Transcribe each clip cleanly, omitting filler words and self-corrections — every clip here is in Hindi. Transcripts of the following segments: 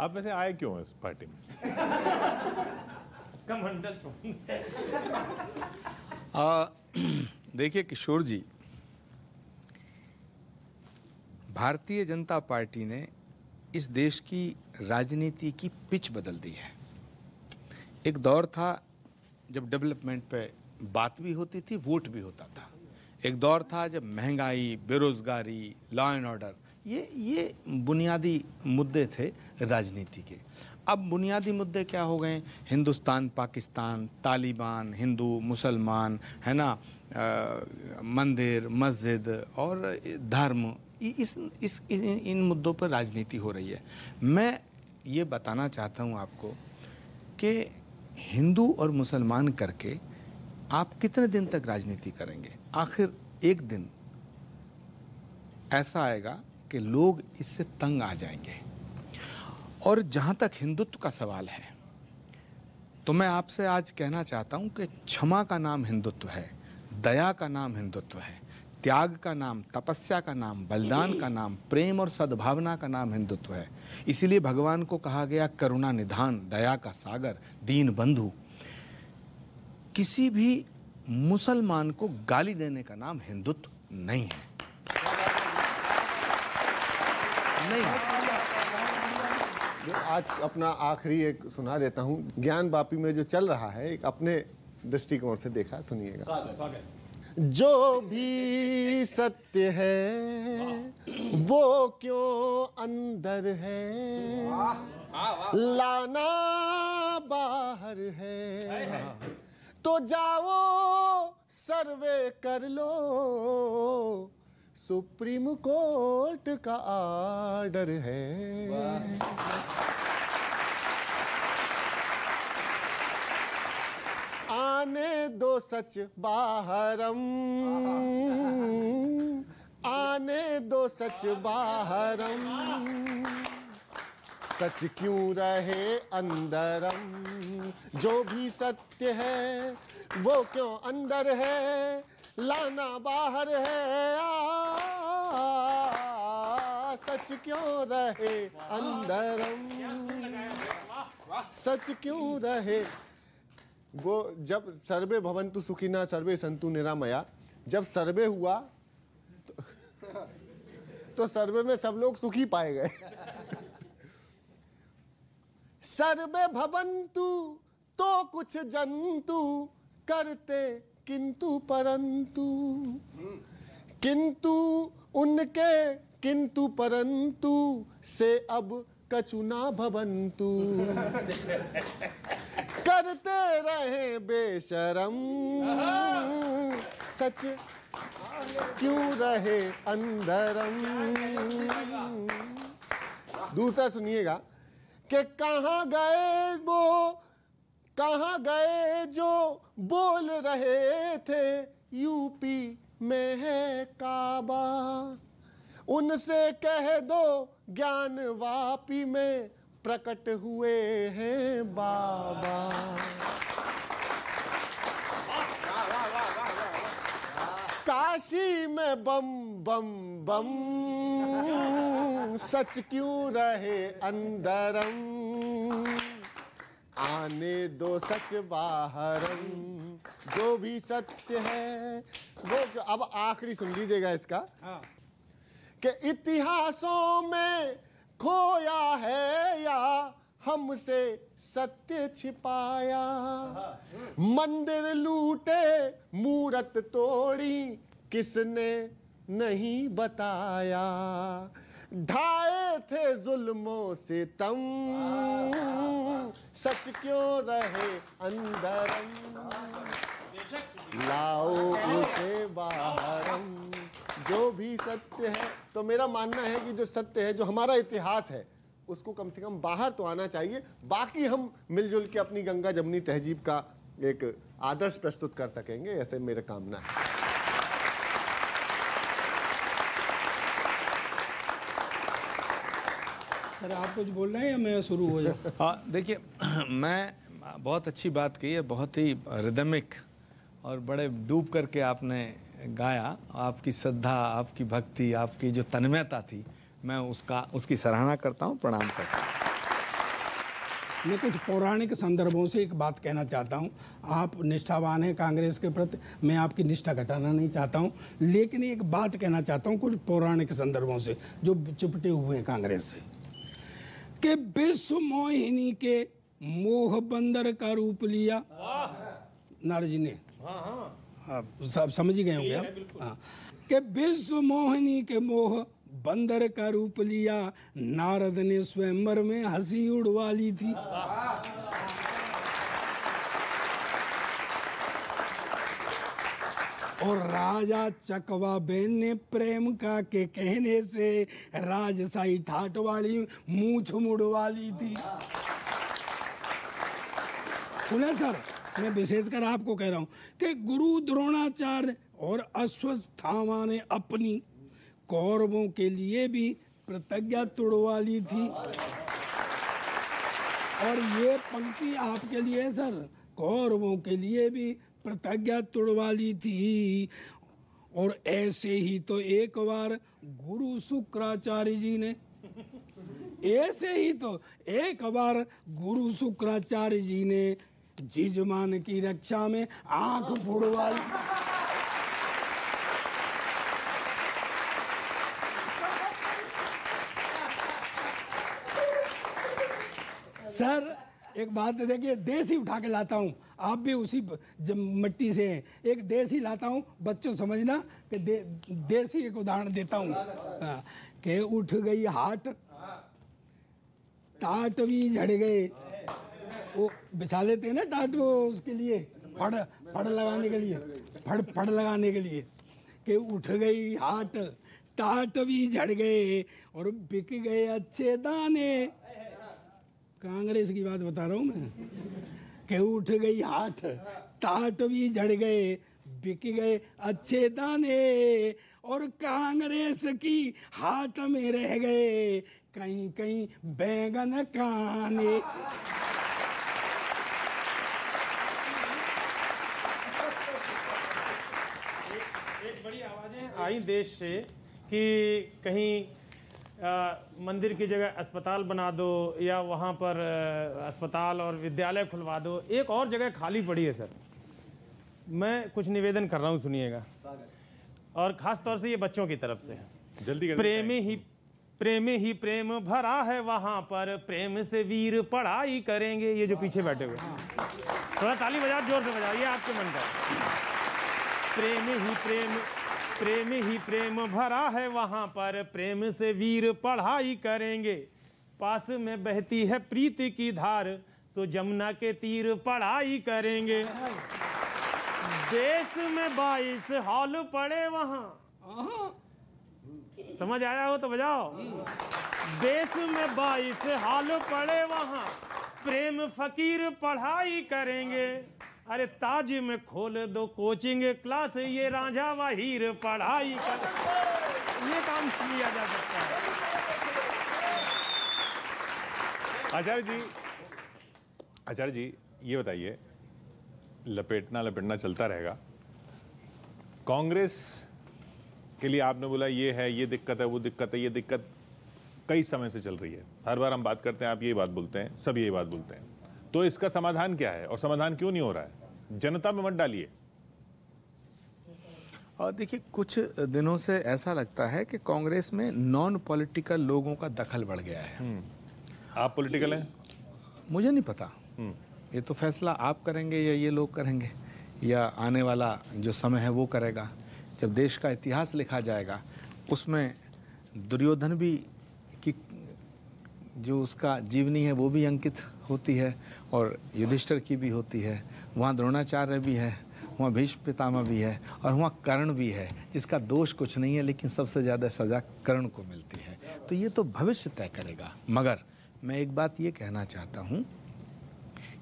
आप वैसे आए क्यों इस पार्टी में? कमंडल देखिए किशोर जी, भारतीय जनता पार्टी ने इस देश की राजनीति की पिच बदल दी है। एक दौर था जब डेवलपमेंट पे बात भी होती थी, वोट भी होता था। एक दौर था जब महंगाई, बेरोजगारी, लॉ एंड ऑर्डर ये बुनियादी मुद्दे थे राजनीति के। अब बुनियादी मुद्दे क्या हो गए? हिंदुस्तान, पाकिस्तान, तालिबान, हिंदू, मुसलमान, है ना, मंदिर, मस्जिद और धर्म, इन मुद्दों पर राजनीति हो रही है। मैं ये बताना चाहता हूँ आपको कि हिंदू और मुसलमान करके आप कितने दिन तक राजनीति करेंगे? आखिर एक दिन ऐसा आएगा कि लोग इससे तंग आ जाएंगे। और जहाँ तक हिंदुत्व का सवाल है, तो मैं आपसे आज कहना चाहता हूँ कि क्षमा का नाम हिंदुत्व है, दया का नाम हिंदुत्व है, त्याग का नाम, तपस्या का नाम, बलिदान का नाम, प्रेम और सद्भावना का नाम हिंदुत्व है। इसीलिए भगवान को कहा गया करुणा निधान, दया का सागर, दीन बंधु। किसी भी मुसलमान को गाली देने का नाम हिंदुत्व नहीं है, नहीं है। आज अपना आखिरी एक सुना देता हूँ। ज्ञान वापी में जो चल रहा है, एक अपने दृष्टिकोण से देखा, सुनिएगा। जो भी सत्य है वो क्यों अंदर है, लाना बाहर है, तो जाओ सर्वे कर लो, सुप्रीम कोर्ट का आर्डर है। आने दो सच बाहरम, आने दो सच बाहरम, सच क्यों रहे अंदरम, जो भी सत्य है वो क्यों अंदर है, लाना बाहर है, सच क्यों रहे अंदरम, सच क्यों रहे। वो जब सर्वे भवन्तु सुखिनः सर्वे सन्तु निरामया, जब सर्वे हुआ तो सर्वे में सब लोग सुखी पाए गए। सर्वे भवन्तु तो कुछ जंतु करते किंतु परंतु, किंतु उनके किंतु परंतु से अब कचुना भवन्तु, करते रहे बेशरम, सच क्यों रहे अंदरम। दूसरा सुनिएगा कि कहाँ गए वो, कहाँ गए जो बोल रहे थे यूपी में है काबा, उनसे कह दो ज्ञान वापी में प्रकट हुए हैं बाबा। काशी में बम बम बम, सच क्यों रहे अंदरम, आने दो सच बाहरम, जो भी सत्य है वो। अब आखिरी सुन लीजिएगा इसका, कि इतिहासों में खोया है या हमसे सत्य छिपाया, मंदिर लूटे मूरत तोड़ी किसने नहीं बताया, ढाए थे जुल्मों से तम, सच क्यों रहे अंदरम, लाओ उसे बाहरम, जो भी सत्य है। तो मेरा मानना है कि जो सत्य है, जो हमारा इतिहास है, उसको कम से कम बाहर तो आना चाहिए। बाकी हम मिलजुल के अपनी गंगा जमुनी तहजीब का एक आदर्श प्रस्तुत कर सकेंगे, ऐसे मेरा कामना है। सर आप कुछ बोल रहे हैं या मैं शुरू हो जाऊँ? देखिए, मैं बहुत अच्छी बात कही है, बहुत ही रिदमिक और बड़े डूब करके आपने गाया। आपकी श्रद्धा, आपकी भक्ति, आपकी जो तन्मयता थी, मैं उसकी सराहना करता हूँ, प्रणाम करता हूँ। मैं कुछ पौराणिक संदर्भों से एक बात कहना चाहता हूं। आप निष्ठावान हैं कांग्रेस के प्रति, मैं आपकी निष्ठा घटाना नहीं चाहता हूं, लेकिन एक बात कहना चाहता हूं कुछ पौराणिक संदर्भों से जो चिपटे हुए हैं कांग्रेस से, कि विश्व मोहिनी के मोह बंदर का रूप लिया नारद जी ने। आप सब समझ ही गए होंगे आप। हाँ, कि विश्व मोहिनी के मोह बंदर का रूप लिया, नारद ने स्वयंवर में हंसी उड़वा ली थी। और राजा चकवा बेन ने प्रेम का के कहने से राजशाही ठाट वाली मूछ मुड़वा ली थी। सुने सर, मैं विशेषकर आपको कह रहा हूं कि गुरु द्रोणाचार्य और अश्वत्थामा ने अपनी कौरवों के लिए भी प्रतिज्ञा तोड़वा ली थी। और ये पंक्ति आपके लिए सर, कौरवों के लिए भी प्रतिज्ञा तोड़वा ली थी। और ऐसे ही तो एक बार गुरु शुक्राचार्य जी ने, ऐसे ही तो एक बार गुरु शुक्राचार्य जी ने जिजमान की रक्षा में आंख फोड़वा ली। सर एक बात देखिए, देसी उठा के लाता हूँ, आप भी उसी मिट्टी से हैं। एक देसी लाता हूँ, बच्चों समझना कि देसी एक उदाहरण देता हूँ कि उठ गई हाट, टाट भी झड़ गए। वो बिछा लेते हैं ना टाट, वो उसके लिए फड़ लगाने के लिए, फड़ लगाने के लिए, कि उठ गई हाट, टाट भी झड़ गए और बिक गए अच्छे दाने। कांग्रेस की बात बता रहा हूं मैं, कि उठ गई हाट, टाट भी झड़ गए, बिक गए अच्छे दाने, और कांग्रेस की हाट में रह गए कहीं कहीं बैंगन काने। एक बड़ी आवाजें आई देश से कि कहीं मंदिर की जगह अस्पताल बना दो, या वहाँ पर अस्पताल और विद्यालय खुलवा दो। एक और जगह खाली पड़ी है सर, मैं कुछ निवेदन कर रहा हूँ, सुनिएगा, और खास तौर से ये बच्चों की तरफ से है। जल्दी प्रेम ही प्रेम भरा है वहाँ पर, प्रेम से वीर पढ़ाई करेंगे। ये जो पीछे बैठे हुए, थोड़ा ताली बजाओ, जोर से बजाओ, ये आपके मन का। प्रेम ही प्रेम भरा है वहाँ पर, प्रेम से वीर पढ़ाई करेंगे। पास में बहती है प्रीति की धार, तो जमुना के तीर पढ़ाई करेंगे। देश में 22 हॉल पड़े वहाँ, समझ आया हो तो बजाओ। देश में 22 हॉल पड़े वहाँ, प्रेम फकीर पढ़ाई करेंगे। अरे ताज में खोल दो कोचिंग क्लास, ये रांझा वहीर पढ़ाई कर, ये काम किया जा सकता है। आचार्य जी ये बताइए, लपेटना चलता रहेगा। कांग्रेस के लिए आपने बोला ये है, ये दिक्कत है, वो दिक्कत है, ये दिक्कत कई समय से चल रही है। हर बार हम बात करते हैं, आप यही बात बोलते हैं, सब यही बात बोलते हैं। तो इसका समाधान क्या है और समाधान क्यों नहीं हो रहा है? जनता में मत डालिए। और देखिए, कुछ दिनों से ऐसा लगता है कि कांग्रेस में नॉन पॉलिटिकल लोगों का दखल बढ़ गया है। आप पॉलिटिकल हैं? मुझे नहीं पता, ये तो फैसला आप करेंगे या ये लोग करेंगे, या आने वाला जो समय है वो करेगा। जब देश का इतिहास लिखा जाएगा उसमें दुर्योधन भी की जो उसका जीवनी है वो भी अंकित होती है, और युधिष्ठिर की भी होती है। वहाँ द्रोणाचार्य भी है, वहाँ भीष्म पितामह भी है, और वहाँ कर्ण भी है जिसका दोष कुछ नहीं है, लेकिन सबसे ज़्यादा सज़ा कर्ण को मिलती है। तो ये तो भविष्य तय करेगा। मगर मैं एक बात ये कहना चाहता हूँ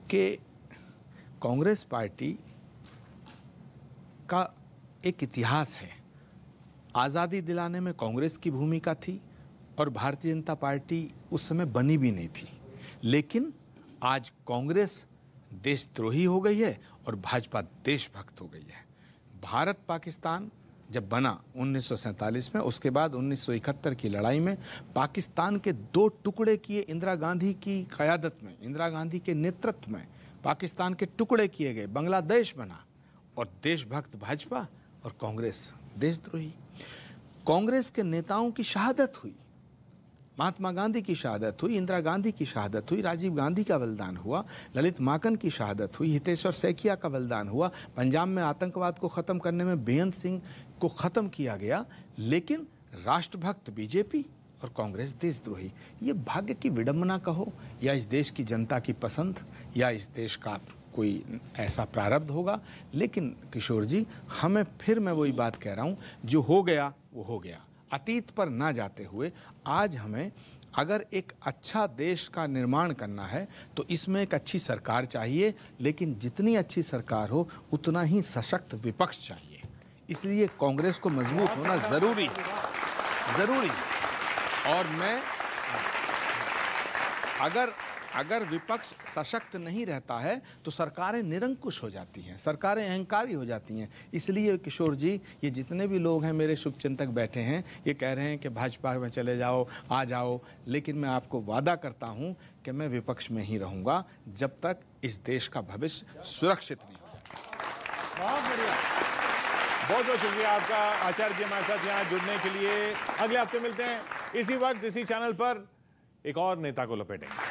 कि कांग्रेस पार्टी का एक इतिहास है। आज़ादी दिलाने में कांग्रेस की भूमिका थी, और भारतीय जनता पार्टी उस समय बनी भी नहीं थी। लेकिन आज कांग्रेस देशद्रोही हो गई है और भाजपा देशभक्त हो गई है। भारत पाकिस्तान जब बना 1947 में, उसके बाद 1971 की लड़ाई में पाकिस्तान के 2 टुकड़े किए इंदिरा गांधी की क़यादत में, इंदिरा गांधी के नेतृत्व में पाकिस्तान के टुकड़े किए गए, बांग्लादेश बना। और देशभक्त भाजपा और कांग्रेस देशद्रोही। कांग्रेस के नेताओं की शहादत हुई, महात्मा गांधी की शहादत हुई, इंदिरा गांधी की शहादत हुई, राजीव गांधी का बलिदान हुआ, ललित माकन की शहादत हुई, हितेश्वर सैकिया का बलिदान हुआ, पंजाब में आतंकवाद को ख़त्म करने में बेअंत सिंह को ख़त्म किया गया। लेकिन राष्ट्रभक्त बीजेपी और कांग्रेस देशद्रोही। ये भाग्य की विडंबना कहो या इस देश की जनता की पसंद या इस देश का कोई ऐसा प्रारब्ध होगा, लेकिन किशोर जी हमें फिर मैं वही बात कह रहा हूँ, जो हो गया वो हो गया। अतीत पर ना जाते हुए आज हमें अगर एक अच्छा देश का निर्माण करना है तो इसमें एक अच्छी सरकार चाहिए, लेकिन जितनी अच्छी सरकार हो उतना ही सशक्त विपक्ष चाहिए। इसलिए कांग्रेस को मजबूत होना ज़रूरी। और मैं अगर विपक्ष सशक्त नहीं रहता है तो सरकारें निरंकुश हो जाती हैं, सरकारें अहंकारी हो जाती हैं। इसलिए किशोर जी, ये जितने भी लोग हैं मेरे शुभचिंतक बैठे हैं, ये कह रहे हैं कि भाजपा में चले जाओ, आ जाओ, लेकिन मैं आपको वादा करता हूं कि मैं विपक्ष में ही रहूंगा जब तक इस देश का भविष्य सुरक्षित नहीं होगा। बहुत बढ़िया, बहुत बहुत शुक्रिया आपका आचार्य जी हमारे साथ यहाँ जुड़ने के लिए। अगले हफ्ते मिलते हैं इसी वक्त इसी चैनल पर, एक और नेता को लपेटेंगे।